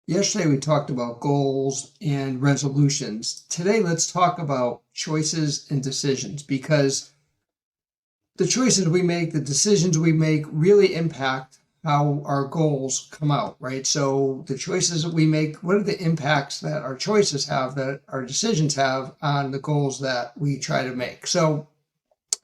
Yesterday we talked about goals and resolutions. Today let's talk about choices and decisions because the choices we make, the decisions we make really impact how our goals come out, right? So the choices that we make, what are the impacts that our choices have, that our decisions have on the goals that we try to make? So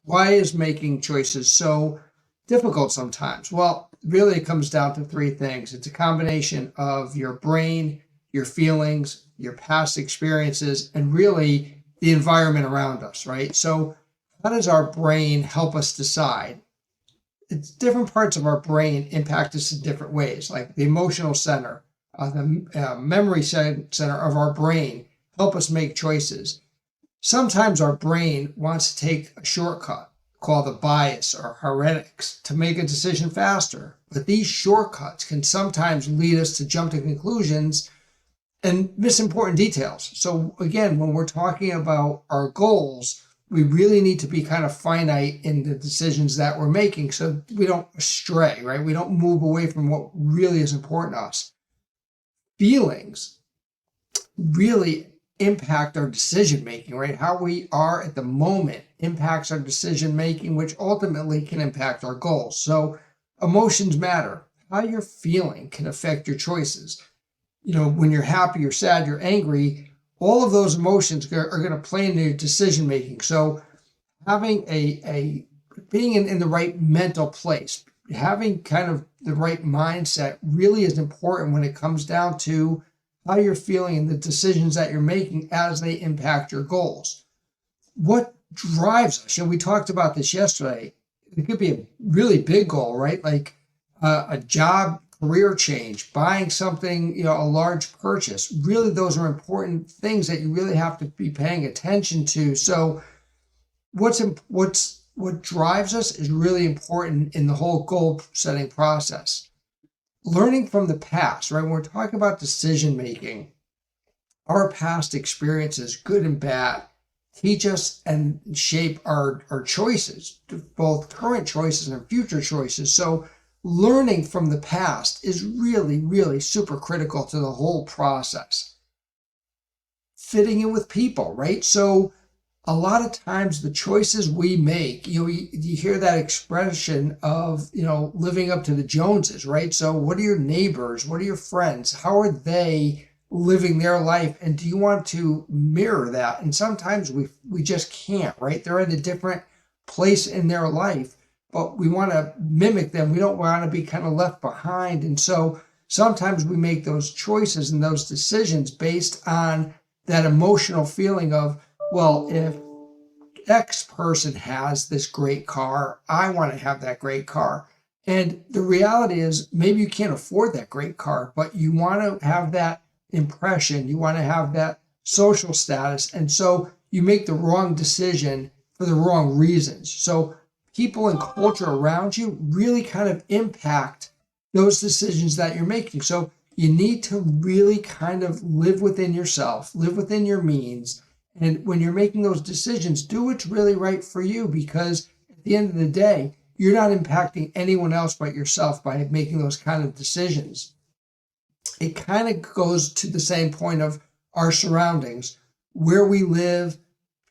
why is making choices so difficult sometimes? Well, really it comes down to three things. It's a combination of your brain, your feelings, your past experiences, and really the environment around us, right? So how does our brain help us decide? It's different parts of our brain impact us in different ways, like the emotional center, the memory center of our brain help us make choices. Sometimes our brain wants to take a shortcut called a bias or heuristics to make a decision faster. But these shortcuts can sometimes lead us to jump to conclusions and miss important details. So again, when we're talking about our goals, we really need to be kind of finite in the decisions that we're making so we don't stray, right? We don't move away from what really is important to us. Feelings really impact our decision making, right? How we are at the moment impacts our decision making, which ultimately can impact our goals. So emotions matter. How you're feeling can affect your choices. When you're happy, you're sad, you're angry, all of those emotions are going to play into your decision making. So having a being in the right mental place, having kind of the right mindset really is important when it comes down to how you're feeling and the decisions that you're making as they impact your goals. What drives us? We talked about this yesterday. It could be a really big goal, right? Like a job, career change, buying something, a large purchase. Really, those are important things that you really have to be paying attention to. So what drives us is really important in the whole goal setting process. Learning from the past, right? When we're talking about decision making, our past experiences, good and bad, teach us and shape our choices, both current choices and future choices. So learning from the past is really, really super critical to the whole process. Fitting in with people, right? So a lot of times the choices we make, you hear that expression of, living up to the Joneses, right? So what are your neighbors? What are your friends? How are they living their life? And do you want to mirror that? And sometimes we just can't, right? They're in a different place in their life, but we want to mimic them. We don't want to be kind of left behind. And so sometimes we make those choices and those decisions based on that emotional feeling of, well, if X person has this great car, I want to have that great car. And the reality is maybe you can't afford that great car, but you want to have that impression. You want to have that social status. And so you make the wrong decision for the wrong reasons. So people and culture around you really kind of impact those decisions that you're making. So you need to really kind of live within yourself, live within your means. And when you're making those decisions, do what's really right for you, because at the end of the day, you're not impacting anyone else but yourself by making those kind of decisions. It kind of goes to the same point of our surroundings, where we live,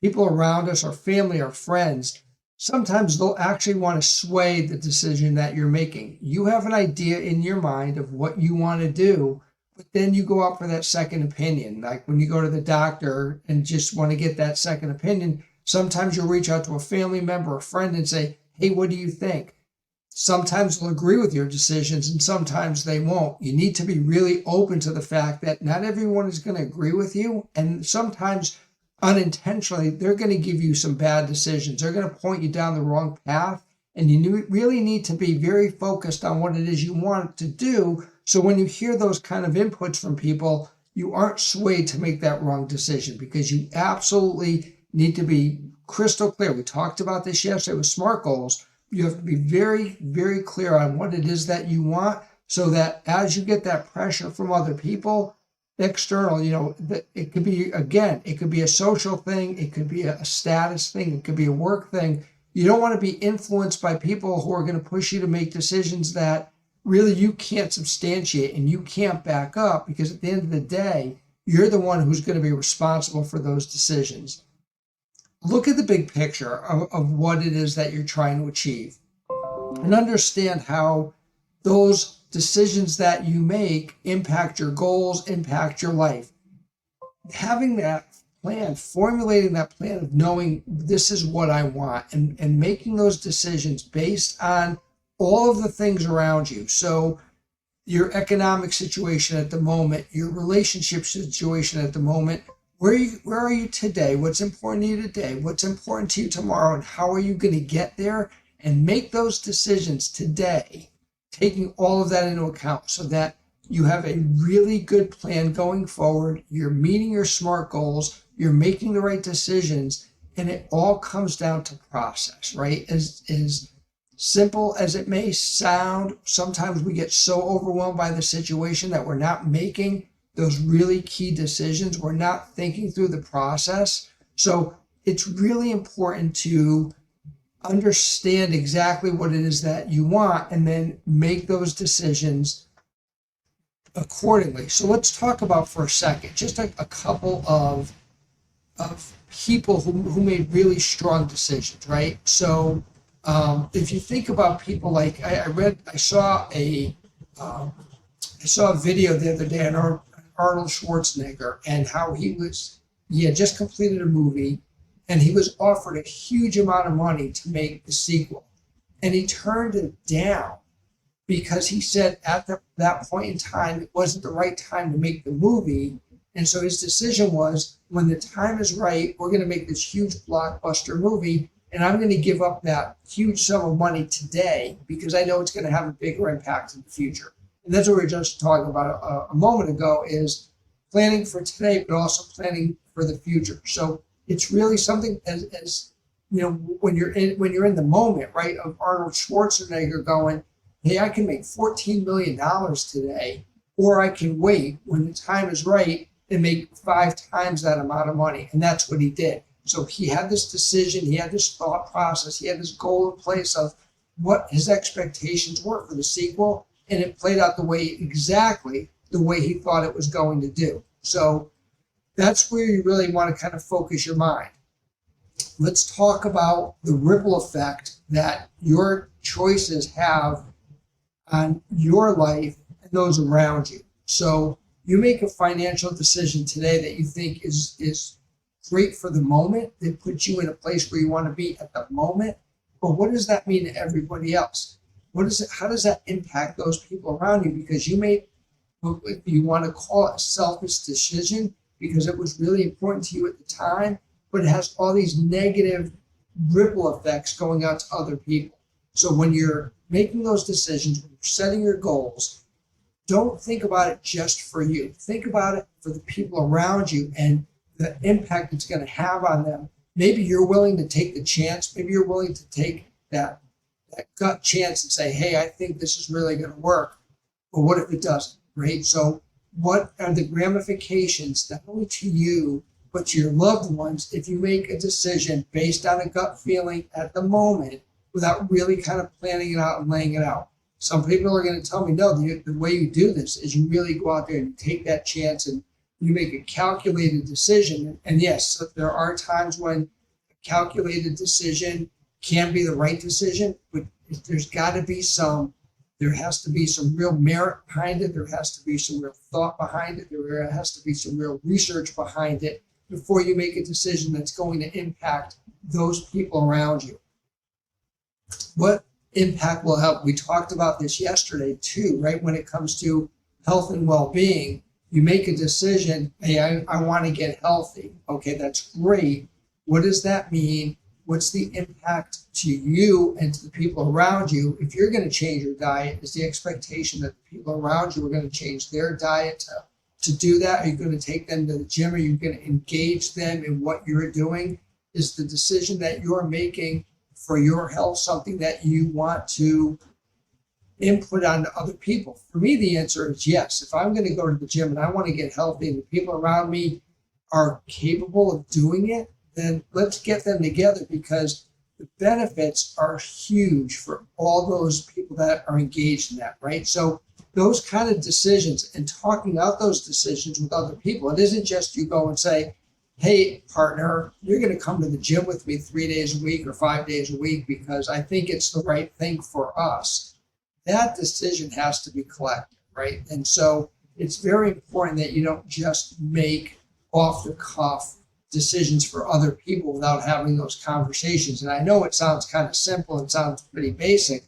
people around us, our family, our friends. Sometimes they'll actually want to sway the decision that you're making. You have an idea in your mind of what you want to do, but then you go out for that second opinion. Like when you go to the doctor and just want to get that second opinion, sometimes you'll reach out to a family member, a friend, and say, hey, what do you think? Sometimes they'll agree with your decisions and sometimes they won't. You need to be really open to the fact that not everyone is going to agree with you. And sometimes unintentionally, they're going to give you some bad decisions. They're going to point you down the wrong path. And you really need to be very focused on what it is you want to do. So when you hear those kind of inputs from people, you aren't swayed to make that wrong decision, because you absolutely need to be crystal clear. We talked about this yesterday with SMART goals. You have to be very, very clear on what it is that you want, so that as you get that pressure from other people, external, it could be, again, it could be a social thing, it could be a status thing, it could be a work thing. You don't want to be influenced by people who are going to push you to make decisions that really you can't substantiate and you can't back up, because at the end of the day, you're the one who's going to be responsible for those decisions. Look at the big picture of what it is that you're trying to achieve and understand how those decisions that you make impact your goals, impact your life. Having that plan, formulating that plan of knowing this is what I want, and making those decisions based on all of the things around you. So your economic situation at the moment, your relationship situation at the moment, where are you today? What's important to you today? What's important to you tomorrow? And how are you going to get there? And make those decisions today, taking all of that into account, so that you have a really good plan going forward. You're meeting your SMART goals. You're making the right decisions. And it all comes down to process, right? As simple as it may sound, sometimes we get so overwhelmed by the situation that we're not making those really key decisions. We're not thinking through the process. So it's really important to understand exactly what it is that you want and then make those decisions accordingly. So let's talk about for a second just a couple of people who made really strong decisions, right? So if you think about people like I saw a video the other day on Arnold Schwarzenegger, and how he had just completed a movie, and he was offered a huge amount of money to make the sequel, and he turned it down because he said at that point in time it wasn't the right time to make the movie. And so his decision was, when the time is right, we're going to make this huge blockbuster movie, and I'm going to give up that huge sum of money today because I know it's going to have a bigger impact in the future. And that's what we were just talking about a moment ago, is planning for today, but also planning for the future. So it's really something as you know, when you're in the moment, right, of Arnold Schwarzenegger going, hey, I can make $14 million today, or I can wait when the time is right and make 5 times that amount of money. And that's what he did. So he had this decision, he had this thought process, he had this goal in place of what his expectations were for the sequel, and it played out exactly the way he thought it was going to do. So that's where you really want to kind of focus your mind. Let's talk about the ripple effect that your choices have on your life and those around you. So you make a financial decision today that you think is great for the moment, that puts you in a place where you want to be at the moment. But what does that mean to everybody else? How does that impact those people around you? Because you made, if you want to call it, a selfish decision because it was really important to you at the time, but it has all these negative ripple effects going out to other people. So when you're making those decisions, when you're setting your goals, don't think about it just for you. Think about it for the people around you and the impact it's going to have on them. Maybe you're willing to take the chance. Maybe you're willing to take that gut chance and say, hey, I think this is really going to work. But what if it doesn't, right? So what are the ramifications, not only to you, but to your loved ones, if you make a decision based on a gut feeling at the moment without really kind of planning it out and laying it out? Some people are going to tell me, no, the way you do this is you really go out there and you take that chance and you make a calculated decision. And yes, there are times when a calculated decision can be the right decision, but there has to be some real merit behind it. There has to be some real thought behind it. There has to be some real research behind it before you make a decision that's going to impact those people around you. What impact will help? We talked about this yesterday too, right? When it comes to health and well-being, you make a decision, hey, I want to get healthy. Okay, that's great. What does that mean? What's the impact to you and to the people around you? If you're going to change your diet, is the expectation that the people around you are going to change their diet to do that? Are you going to take them to the gym? Are you going to engage them in what you're doing? Is the decision that you're making for your health something that you want to input on other people? For me, the answer is yes. If I'm going to go to the gym and I want to get healthy and the people around me are capable of doing it, then let's get them together, because the benefits are huge for all those people that are engaged in that, right? So those kind of decisions and talking out those decisions with other people, it isn't just you go and say, hey, partner, you're going to come to the gym with me 3 days a week or 5 days a week because I think it's the right thing for us. That decision has to be collective, right? And so it's very important that you don't just make off the cuff decisions for other people without having those conversations. And I know it sounds kind of simple and sounds pretty basic,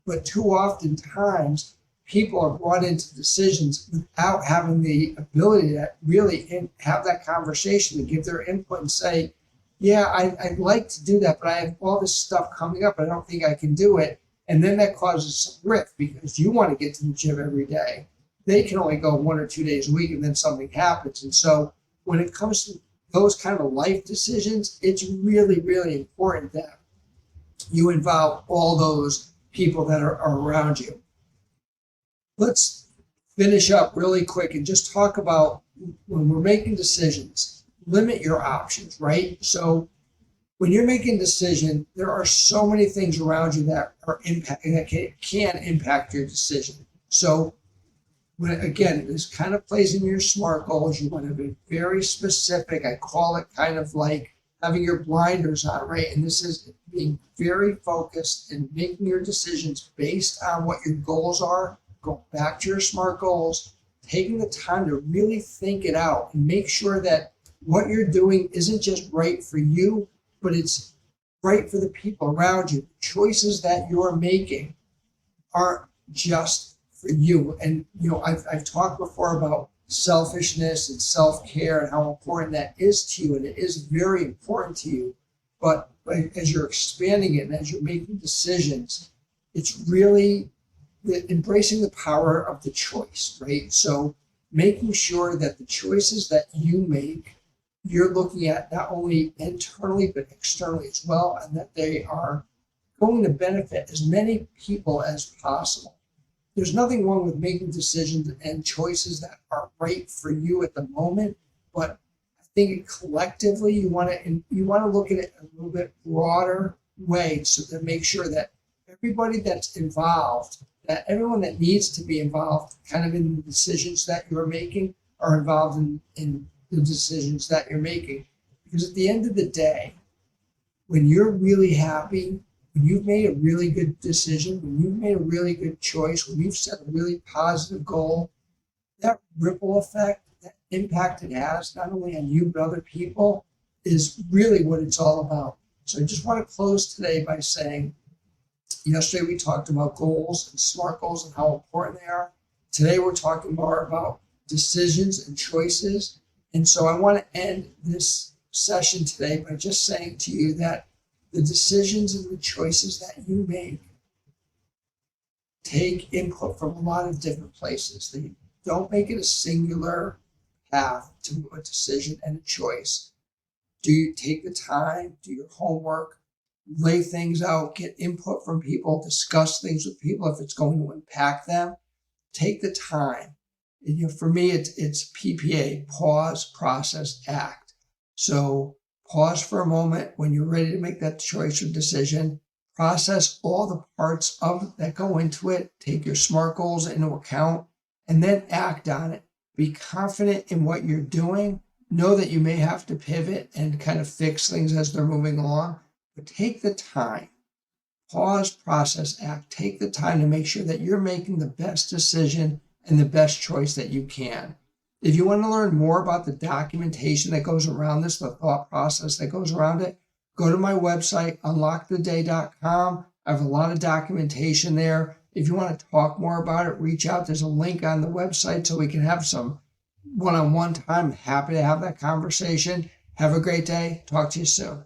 but too often times people are brought into decisions without having the ability to really have that conversation and give their input and say, yeah, I'd like to do that, but I have all this stuff coming up. I don't think I can do it. And then that causes some rift because you want to get to the gym every day. They can only go 1 or 2 days a week and then something happens. And so when it comes to those kind of life decisions, it's really, really important that you involve all those people that are around you. Let's finish up really quick and just talk about when we're making decisions, limit your options, right? So when you're making a decision, there are so many things around you that are can impact your decision. So again, this kind of plays in your SMART goals. You want to be very specific. I call it kind of like having your blinders on, right? And this is being very focused and making your decisions based on what your goals are. Go back to your SMART goals, taking the time to really think it out and make sure that what you're doing isn't just right for you, but it's right for the people around you. The choices that you're making aren't just for you. And, I've talked before about selfishness and self-care and how important that is to you. And it is very important to you. But as you're expanding it and as you're making decisions, it's really embracing the power of the choice, right? So making sure that the choices that you make, you're looking at not only internally, but externally as well, and that they are going to benefit as many people as possible. There's nothing wrong with making decisions and choices that are right for you at the moment, but I think collectively you want to look at it in a little bit broader way, so to make sure that everybody that's involved, that everyone that needs to be involved kind of in the decisions that you're making are involved in the decisions that you're making. Because at the end of the day, when you're really happy, when you've made a really good decision, when you've made a really good choice, when you've set a really positive goal, that ripple effect, that impact it has, not only on you, but other people, is really what it's all about. So I just want to close today by saying, yesterday we talked about goals and SMART goals and how important they are. Today we're talking more about decisions and choices. And so I want to end this session today by just saying to you that the decisions and the choices that you make take input from a lot of different places. They don't make it a singular path to a decision and a choice. Do you take the time, do your homework, lay things out, get input from people, discuss things with people if it's going to impact them? Take the time. And, for me, it's PPA, pause, process, act. So pause for a moment when you're ready to make that choice or decision. Process all the parts of that go into it. Take your SMART goals into account, and then act on it. Be confident in what you're doing. Know that you may have to pivot and kind of fix things as they're moving along, but take the time. Pause, process, act. Take the time to make sure that you're making the best decision and the best choice that you can. If you want to learn more about the documentation that goes around this, the thought process that goes around it, go to my website, unlocktheday.com. I have a lot of documentation there. If you want to talk more about it, reach out. There's a link on the website so we can have some one-on-one time. I'm happy to have that conversation. Have a great day. Talk to you soon.